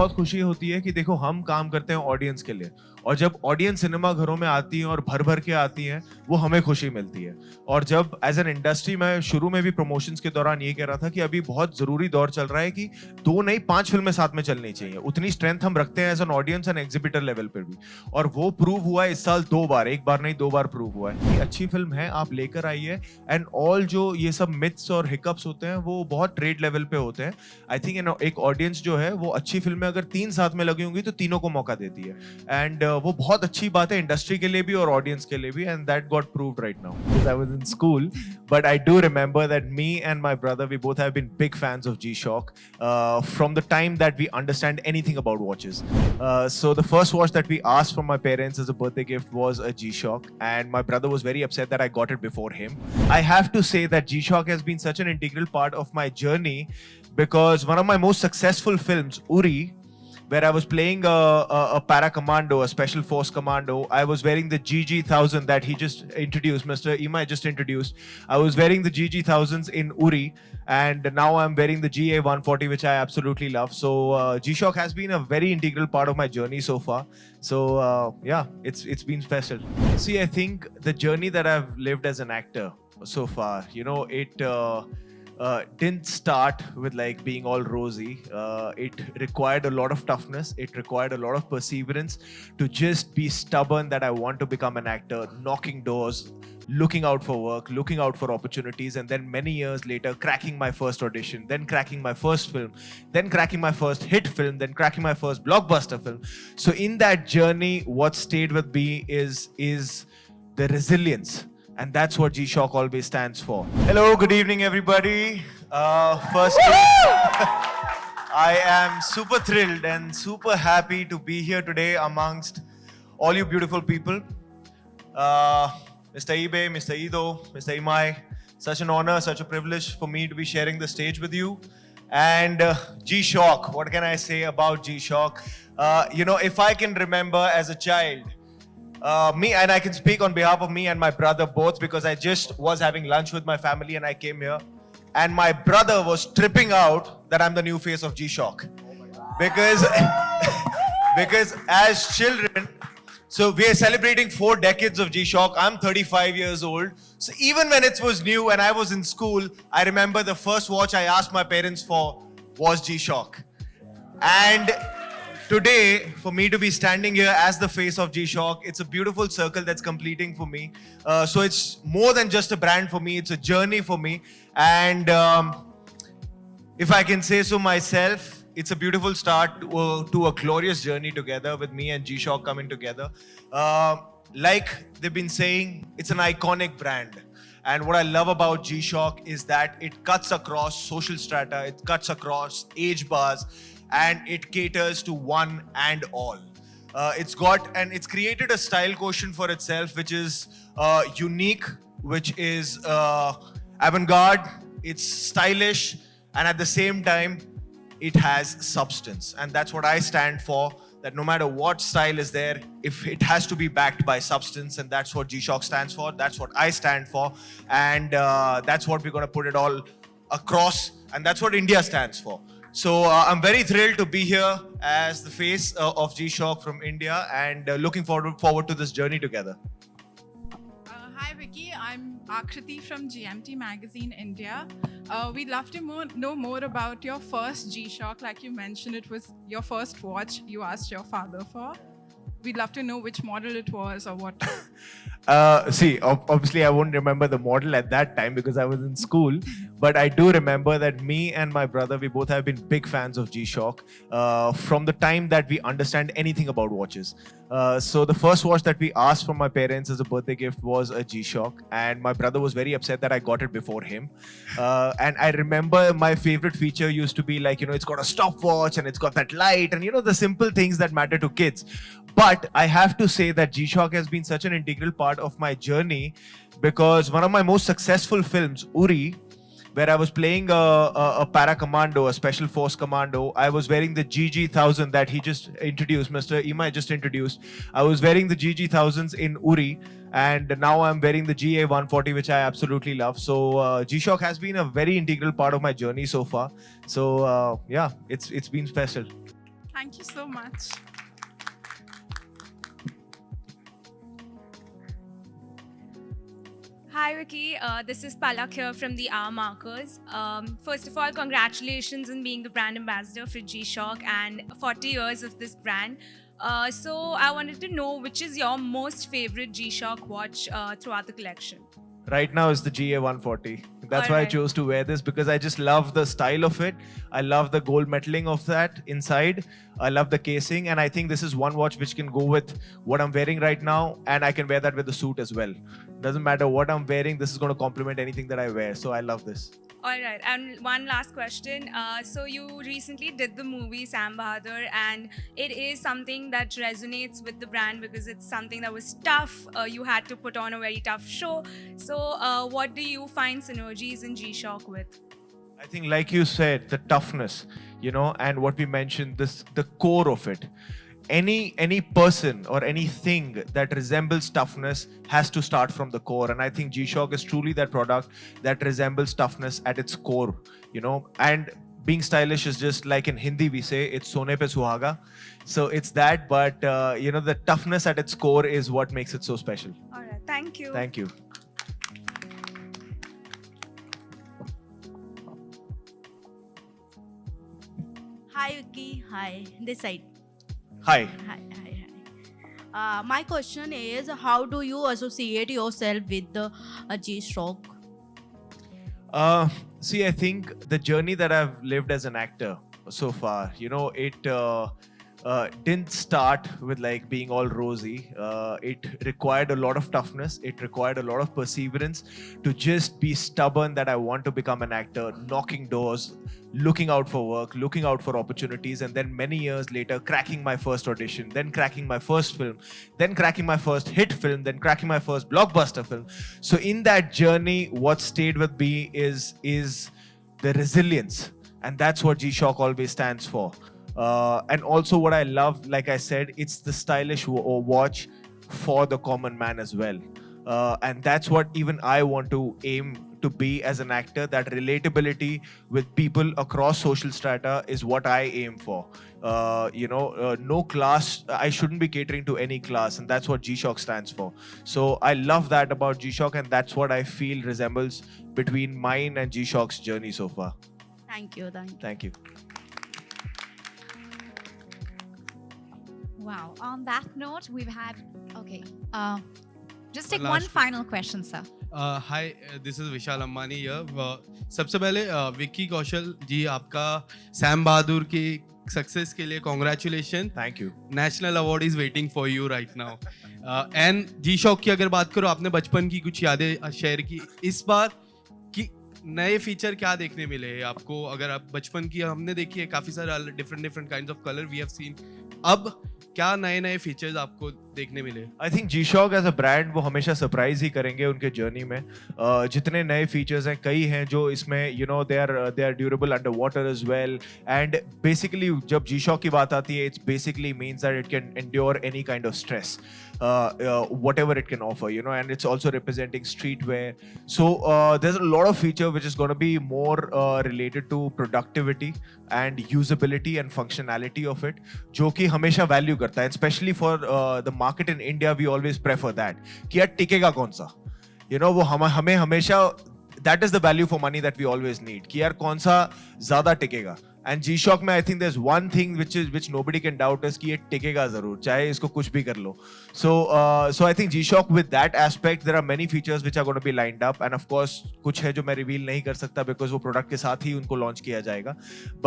बहुत खुशी होती है कि देखो हम काम करते हैं ऑडियंस के लिए, और जब ऑडियंस सिनेमा घरों में आती है और भर भर के आती है वो हमें खुशी मिलती है। और जब एज एन इंडस्ट्री, मैं शुरू में भी प्रमोशंस के दौरान ये कह रहा था कि अभी बहुत जरूरी दौर चल रहा है कि 2 नहीं 5 फिल्में साथ में चलनी चाहिए, उतनी स्ट्रेंथ हम रखते हैं as an audience and exhibitor level पर भी। और वो प्रूव हुआ है इस साल 2 बार, एक बार नहीं 2 बार प्रूव हुआ है कि अच्छी फिल्म है, आप लेकर आइए। एंड ऑल जो ये सब मिथ्स और हिकअप्स होते हैं वो बहुत ट्रेड लेवल पे होते हैं। आई थिंक एक ऑडियंस जो है वो अच्छी फिल्में अगर 3 साथ में लगी होंगी तो तीनों को मौका देती है। एंड वो बहुत अच्छी बात है इंडस्ट्री के लिए भी और ऑडियंस के लिए भी, and that got proved right now. Because I was in school, but I do remember that me and my brother, we both have been big fans of G-Shock from the time that we understand anything about watches. So the first watch that we asked from my parents as a birthday gift was a G-Shock, and my brother was very upset that I got it before him. I have to say that G-Shock has been such an integral part of my journey because one of my most successful films, Uri, where I was playing a para commando, a special force commando. I was wearing the GG1000 that he just introduced, Mr. Imai just introduced. I was wearing the GG1000s in Uri, and now I'm wearing the GA140, which I absolutely love. So G-Shock has been a very integral part of my journey so far. So yeah, it's been special. See, I think the journey that I've lived as an actor so far, you know, it didn't start with like being all rosy. It required a lot of toughness. It required a lot of perseverance to just be stubborn that I want to become an actor, knocking doors, looking out for work, looking out for opportunities, and then many years later cracking my first audition, then cracking my first film, then cracking my first hit film, then cracking my first blockbuster film. So in that journey, what stayed with me is the resilience. And that's what G-Shock always stands for. Hello, good evening, everybody. Firstly, I am super thrilled and super happy to be here today amongst all you beautiful people. Mr. Ibe, Mr. Ido, Mr. Imai, such an honor, such a privilege for me to be sharing the stage with you. And G-Shock, what can I say about G-Shock? You know, if I can remember as a child, me, and I can speak on behalf of me and my brother both, because I just was having lunch with my family and I came here, and my brother was tripping out that I'm the new face of G-Shock. Because because as children, so we are celebrating 4 decades of G-Shock. I'm 35 years old. So even when it was new and I was in school, I remember the first watch I asked my parents for was G-Shock. And today, for me to be standing here as the face of G-Shock, it's a beautiful circle that's completing for me. So it's more than just a brand for me, it's a journey for me. And if I can say so myself, it's a beautiful start to a glorious journey together with me and G-Shock coming together. Like they've been saying, it's an iconic brand. And what I love about G-Shock is that it cuts across social strata, it cuts across age bars, and it caters to one and all. It's created a style quotient for itself, which is unique, which is avant-garde, it's stylish, and at the same time, it has substance. And that's what I stand for, that no matter what style is there, if it has to be backed by substance, and that's what G-Shock stands for, that's what I stand for, and that's what we're going to put it all across, and that's what India stands for. So I'm very thrilled to be here as the face of G-Shock from India, and looking forward to this journey together. Hi Vicky, I'm Akriti from GMT Magazine India. We'd love to know more about your first G-Shock. Like you mentioned, it was your first watch you asked your father for. We'd love to know which model it was or what. See, obviously I won't remember the model at that time because I was in school, but I do remember that me and my brother, we both have been big fans of G-Shock from the time that we understand anything about watches. So the first watch that we asked from my parents as a birthday gift was a G-Shock, and my brother was very upset that I got it before him. And I remember my favorite feature used to be like, you know, it's got a stopwatch and it's got that light and, you know, the simple things that matter to kids. But I have to say that G-Shock has been such an integral part of my journey because one of my most successful films, Uri, where I was playing a para commando, a special force commando. I was wearing the GG1000 that he just introduced, Mr. Imai just introduced. I was wearing the GG1000s in Uri, and now I'm wearing the GA140, which I absolutely love. So G-Shock has been a very integral part of my journey so far. So yeah, it's been special. Thank you so much. Hi Vicky, this is Palak here from the Hour Markers. First of all, congratulations on being the brand ambassador for G-Shock and 40 years of this brand. So I wanted to know which is your most favorite G-Shock watch throughout the collection. Right now is the GA140. That's why I Alright. chose to wear this, because I just love the style of it. I love the gold metaling of that inside. I love the casing, and I think this is one watch which can go with what I'm wearing right now, and I can wear that with the suit as well. Doesn't matter what I'm wearing, this is going to complement anything that I wear. So I love this. All right, and one last question. So you recently did the movie Sam Bahadur, and it is something that resonates with the brand because it's something that was tough. You had to put on a very tough show. So what do you find synergies in G-Shock with? I think, like you said, the toughness, and what we mentioned, the core of it. Any person or anything that resembles toughness has to start from the core, and I think G-Shock is truly that product that resembles toughness at its core, and being stylish is just like in Hindi we say it's sone pe suhaga, so it's that, but the toughness at its core is what makes it so special. All right, thank you. Thank you. Hi Vicky, hi. This side. Hi. Hi. My question is, how do you associate yourself with the G-Shock? See, I think the journey that I've lived as an actor so far, it didn't start with like being all rosy. It required a lot of toughness. It required a lot of perseverance to just be stubborn that I want to become an actor, knocking doors, looking out for work, looking out for opportunities, and then many years later cracking my first audition, then cracking my first film, then cracking my first hit film, then cracking my first blockbuster film. So in that journey, what stayed with me is the resilience, and that's what G-Shock always stands for. And also what I love, like I said, it's the stylish watch for the common man as well. And that's what even I want to aim to be as an actor. That relatability with people across social strata is what I aim for. No class, I shouldn't be catering to any class, and that's what G-Shock stands for. So I love that about G-Shock, and that's what I feel resembles between mine and G-Shock's journey so far. Thank you. Thank you. Wow. On that note, we've had... Okay. Just take One one last- final question, sir. Hi this is Vishal Ambani here सबसे पहले विक्की कौशल जी आपका Sam बहादुर की success के लिए congratulation Thank you. National award is waiting for you right now and G shock की अगर बात करो आपने बचपन की कुछ यादें शेयर की इस बार कि नए फीचर क्या देखने मिले हैं आपको अगर आप बचपन की हमने देखी है काफी सारे different kinds of colour we have seen अब क्या नए फीचर्स आपको देखने मिले I think G-Shock as a brand वो हमेशा सरप्राइज ही करेंगे उनके जर्नी में. जितने नए फीचर्स हैं कई हैं जो इसमें they are durable under water as well, and basically जब G-Shock की बात आती है it's basically means that it can endure any kind of stress, whatever it can offer, and it's also representing streetwear. So there's a lot of feature which is going to be more related to productivity and usability and functionality of it, जो कि हमेशा value करता है, especially for the market in India. We always prefer that कि यार टिकेगा कौन सा, वो हमें हमेशा that is the value for money that we always need कि यार कौन सा ज़्यादा टिकेगा. And G-Shock में I think there's one thing which nobody can doubt is कि ये टिकेगा ज़रूर चाहे इसको कुछ भी कर लो. So I think G-Shock with that aspect there are many features which are going to be lined up, and of course कुछ है जो मैं reveal नहीं कर सकता because वो product के साथ ही उनको launch किया जाएगा.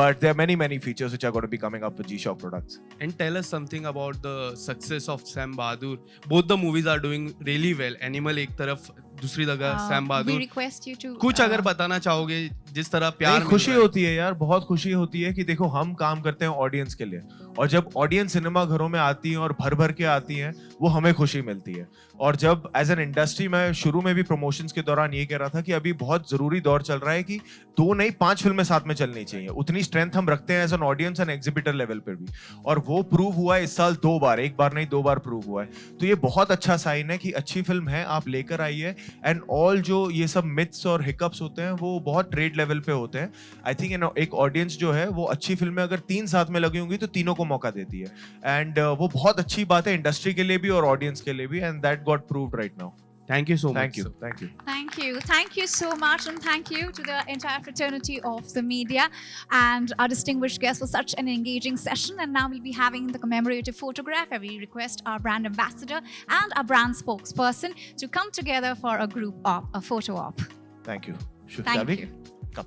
But there are many features which are going to be coming up with G-Shock products. And tell us something about the success of Sam Bahadur. Both the movies are doing really well. Animal एक तरफ दूसरी जगह Sam We Bahadur. request you to... कुछ अगर बताना चाहोगे जिस तरह प्यार नहीं, खुशी होती है यार, बहुत खुशी होती है कि देखो हम काम करते हैं ऑडियंस के लिए, और जब ऑडियंस सिनेमा घरों में आती है और भर के आती है वो हमें खुशी मिलती है. और जब एज एन इंडस्ट्री मैं शुरू में भी प्रमोशंस के दौरान ये कह रहा था कि अभी बहुत जरूरी दौर चल रहा है कि 2 नहीं 5 फिल्में साथ में चलनी चाहिए, उतनी स्ट्रेंथ हम रखते हैं as an audience and exhibitor level पर भी, और वो प्रूव हुआ है इस साल 2 बार, एक बार नहीं 2 बार प्रूव हुआ है. तो ये बहुत अच्छा साइन है कि अच्छी फिल्म है, आप लेकर आइए, एंड ऑल जो ये सब मिथ्स और हिकअप्स होते हैं वो बहुत ट्रेड लेवल पे होते हैं. आई थिंक एक ऑडियंस जो है वो अच्छी फिल्में अगर 3 साथ में लगी होंगी तो तीनों को को मौका देती है एंड वो बहुत अच्छी बात है इंडस्ट्री के लिए भी और ऑडियंस के लिए भी and that got proved right now. Thank you so much. Thank you. sir. Thank you. Thank you. Thank you so much. And thank you to the entire fraternity of the media and our distinguished guests for such an engaging session. And now we'll be having the commemorative photograph where we request our brand ambassador and our brand spokesperson to come together for a group op, a photo op. Thank you. Thank Shall we? you.